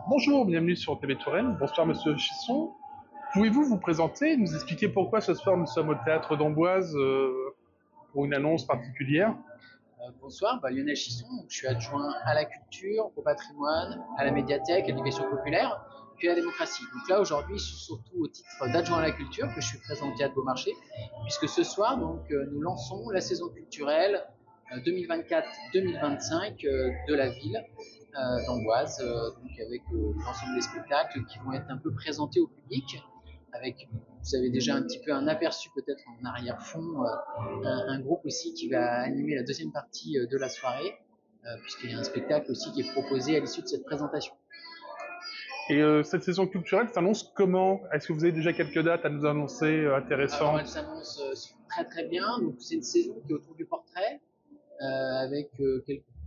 Bonjour, bienvenue sur TV Touraine. Bonsoir Monsieur Chisson. Pouvez-vous vous présenter et nous expliquer pourquoi ce soir nous sommes au théâtre d'Amboise pour une annonce particulière? Bonsoir, Lionel Chisson, je suis adjoint à la culture, au patrimoine, à la médiathèque, à l'éducation populaire, puis à la démocratie. Donc là, aujourd'hui, je suis surtout au titre d'adjoint à la culture que je suis présent au Théâtre Beaumarchais, puisque ce soir, nous lançons la saison culturelle 2024-2025 de la ville d'Amboise, avec l'ensemble des spectacles qui vont être un peu présentés au public, avec, vous avez déjà un petit peu un aperçu peut-être en arrière-fond, un groupe aussi qui va animer la deuxième partie de la soirée, puisqu'il y a un spectacle aussi qui est proposé à l'issue de cette présentation. Et cette saison culturelle s'annonce comment? Est-ce que vous avez déjà quelques dates à nous annoncer Alors, intéressantes? elle s'annonce très très bien. Donc, c'est une saison qui est autour du portrait, avec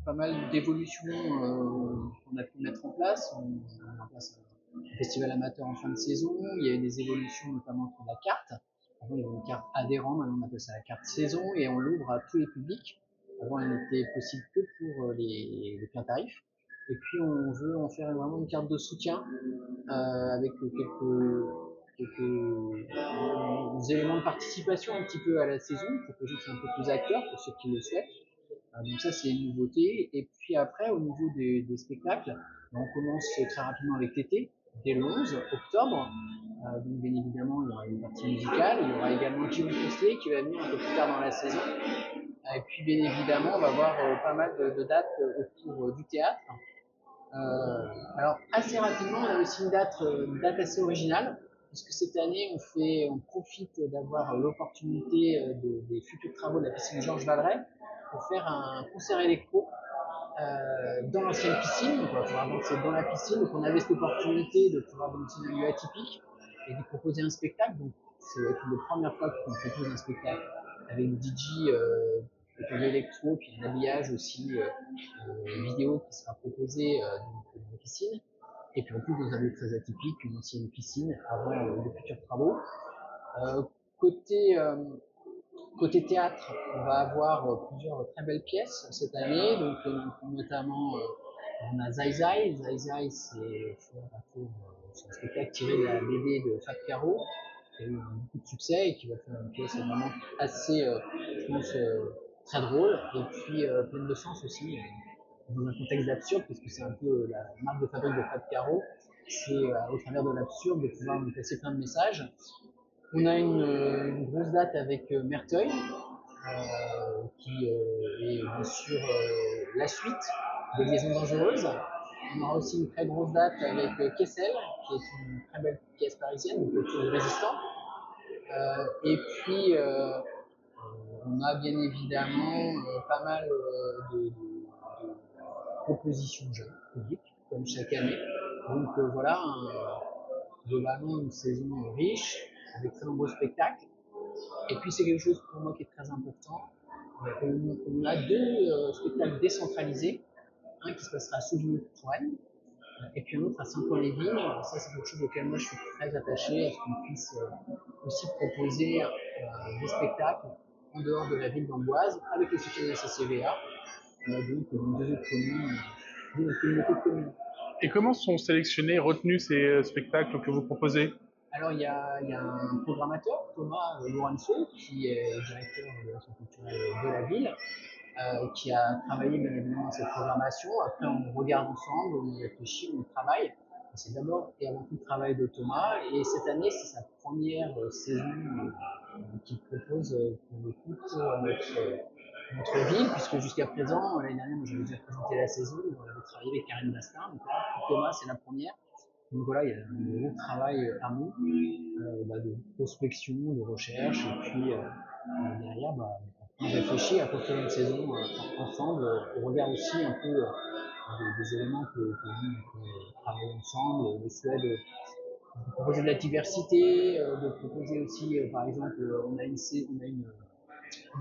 pas mal d'évolutions qu'on a pu mettre en place. On a mis en place un festival amateur en fin de saison. Il y a eu des évolutions notamment sur la carte. Avant, il y avait une carte adhérent, maintenant on appelle ça la carte saison et on l'ouvre à tous les publics. Avant, elle n'était possible que pour les pleins tarifs. Et puis, on veut en faire vraiment une carte de soutien avec quelques éléments de participation un petit peu à la saison pour que les gens soient un peu plus acteurs pour ceux qui le souhaitent. Donc ça, c'est une nouveauté. Et puis après, au niveau des spectacles, on commence très rapidement avec l'été, dès le 11 octobre. Donc bien évidemment, il y aura une partie musicale. Il y aura également Jimmy Cosley qui va venir un peu plus tard dans la saison. Et puis bien évidemment, on va avoir pas mal de dates autour du théâtre. Alors assez rapidement, on a aussi une date assez originale, puisque cette année, on profite d'avoir l'opportunité des futurs travaux de la piscine Georges Valeret pour faire un concert électro dans l'ancienne piscine. Donc on va pouvoir danser dans la piscine. Donc on avait cette opportunité de pouvoir danser dans un lieu atypique et de proposer un spectacle. Donc c'est la première fois qu'on propose un spectacle avec une DJ autour de l'électro, puis un habillage aussi vidéo qui sera proposé dans la piscine. Et puis en plus dans un lieu très atypique, une ancienne piscine avant de futurs travaux. Euh, côté Côté théâtre, on va avoir plusieurs très belles pièces cette année, donc notamment on a Zai Zai. Zai Zai, c'est un spectacle tiré de la BD de Fab Caro, qui a eu beaucoup de succès et qui va faire une pièce vraiment assez, je pense, très drôle et puis pleine de sens aussi, dans un contexte d'absurde, parce que c'est un peu la marque de fabrique de Fab Caro, c'est au travers de l'absurde de pouvoir nous passer plein de messages. On a une grosse date avec Merteuil, qui est bien sûr la suite des Liaisons Dangereuses. On aura aussi une très grosse date avec Kessel, qui est une très belle pièce parisienne, donc autour du résistant. Et puis, on a bien évidemment pas mal de propositions jeunes, publiques, comme chaque année. Donc voilà, globalement une saison riche, avec très nombreux spectacles. Et puis c'est quelque chose pour moi qui est très important. On a deux spectacles décentralisés, un qui se passera à Souvigny-Touraine, et puis un autre à Saint-Paul-les-Vignes. Ça c'est quelque chose auquel moi je suis très attaché, à ce qu'on puisse aussi proposer des spectacles en dehors de la ville d'Amboise, avec le soutien de la CCVA, donc dans deux autres communes, de notre communauté de communes. Et comment sont sélectionnés, retenus ces spectacles que vous proposez? Alors, il y a un programmateur, Thomas Lourenço, qui est directeur de l'action culturelle de la ville, qui a travaillé bien évidemment à cette programmation. Après, on regarde ensemble, on y réfléchit, on y travaille. C'est d'abord et avant tout le travail de Thomas. Et cette année, c'est sa première saison qu'il propose pour le coup pour notre ville, puisque jusqu'à présent, l'année dernière, moi j'avais déjà présenté la saison, on avait travaillé avec Karine Bastin. Donc là, pour Thomas, c'est la première. Donc voilà, il y a un gros travail amont de prospection, de recherche, et puis derrière, on réfléchit à construire une saison ensemble. On regarde aussi un peu des éléments que nous on peut travailler ensemble, le souhait de proposer de la diversité, de proposer aussi, par exemple, on a une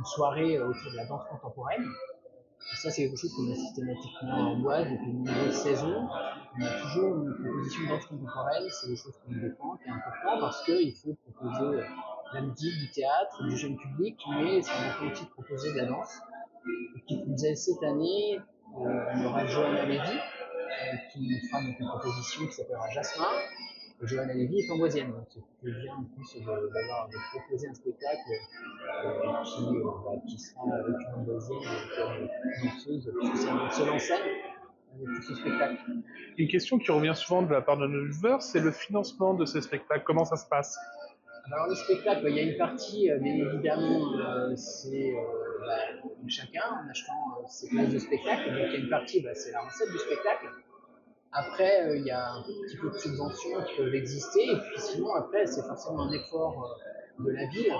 soirée autour de la danse contemporaine. Et ça, c'est quelque chose qu'on a systématiquement à Amboise depuis de nombreuses saisons. On a toujours une proposition de danse contemporaine, c'est des choses qu'on défend, qui est important parce qu'il faut proposer de la musique, du théâtre, du jeune public, mais c'est important aussi de proposer de la danse. Et qui plus est, cette année, on aura Johanna Levy, qui nous fera donc une proposition qui s'appellera Jasmin. Et Johanna Lévy est amboisienne, donc c'est bien en plus de proposer un spectacle qui sera avec une amboisienne comme danseuse, puisque c'est un seul en scène avec tout ce spectacle. Une question qui revient souvent de la part de nos viewers, c'est le financement de ces spectacles. Comment ça se passe? Alors le spectacle, il y a une partie, bien évidemment, c'est chacun en achetant ses places de spectacle. Donc il y a une partie, c'est la recette du spectacle. Après, il y a un petit peu de subventions qui peuvent exister. Et puis sinon, après, c'est forcément un effort de la ville.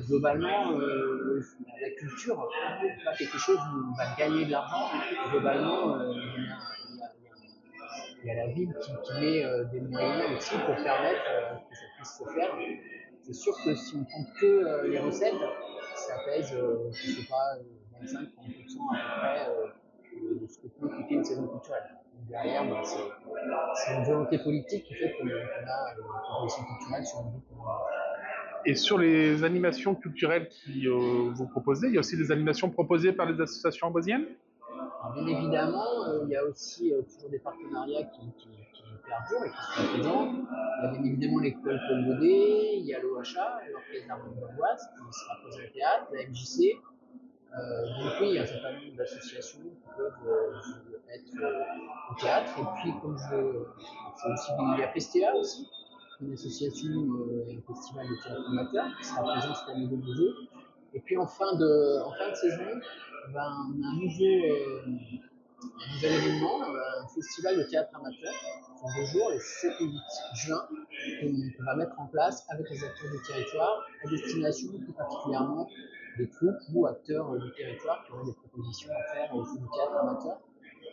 Globalement, la culture, c'est pas quelque chose où on va gagner de l'argent. Globalement, il y a la ville qui met des moyens aussi pour permettre que ça puisse se faire. C'est sûr que si on prend que les recettes, ça pèse, je sais pas, 25-30% à peu près de ce que peut coûter une saison culturelle. Donc derrière, c'est une volonté politique qui fait qu'on a une proposition culturelle sur une ville comme Et sur les animations culturelles qui vous proposez, il y a aussi des animations proposées par les associations amboisiennes? Alors, bien évidemment, il y a aussi toujours des partenariats qui perdurent et qui sont présents. Il y a bien évidemment l'école Paul Godet, il y a l'OHA, l'Orchestre d'Harmonie d'Amboise, qui sera présent au théâtre, la MJC. Donc oui, il y a un certain nombre d'associations qui peuvent être au théâtre. Et puis, c'est aussi, il y a Festea aussi, une association et un festival de théâtre amateur qui sera présent cette année de nouveau. Et puis en fin de saison, on a un nouvel événement, un festival de théâtre amateur sur 2 jours, les 7 et 8 juin, qu'on va mettre en place avec les acteurs du territoire, à destination plus particulièrement des troupes ou acteurs du territoire qui auraient des propositions à faire au du théâtre amateur,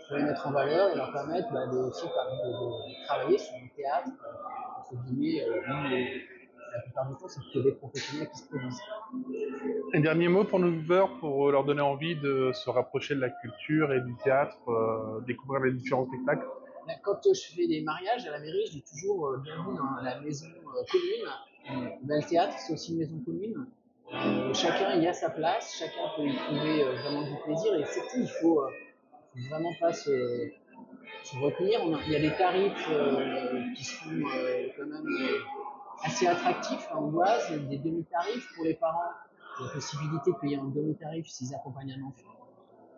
pour les mettre en valeur et leur permettre de travailler sur un théâtre, entre guillemets, la plupart du temps, c'est plutôt des professionnels qui se produisent. Un dernier mot pour nos viewers, pour leur donner envie de se rapprocher de la culture et du théâtre, découvrir les différents spectacles. Quand je fais des mariages à la mairie, je dis toujours bienvenue dans la maison commune. Le théâtre, c'est aussi une maison commune. Chacun y a sa place, chacun peut y trouver vraiment du plaisir et surtout, il faut vraiment pas se retenir. Il y a des tarifs qui sont quand même assez attractifs à Amboise, des demi-tarifs pour les parents, la possibilité de payer en demi-tarif s'ils accompagnent un enfant.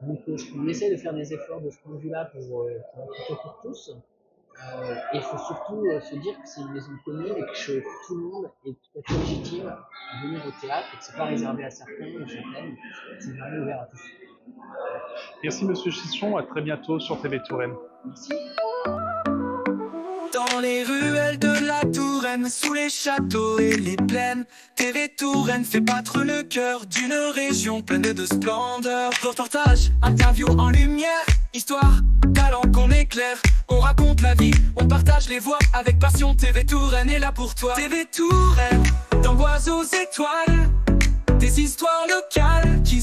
Donc on essaie de faire des efforts de ce point de vue-là pour la culture pour tous. Et il faut surtout se dire que c'est une maison commune et que tout le monde est tout à fait légitime à venir au théâtre et que c'est pas réservé à certains ou certaines, c'est vraiment ouvert à tous. Merci Monsieur Chisson, à très bientôt sur TV Touraine. Merci. Dans les ruelles de la Touraine, sous les châteaux et les plaines, TV Touraine fait battre le cœur d'une région pleine de splendeur. Reportage, interview en lumière, histoire, talent qu'on éclaire. On raconte la vie, on partage les voix avec passion. TV Touraine est là pour toi. TV Touraine, d'Amboise aux étoiles, des histoires locales qui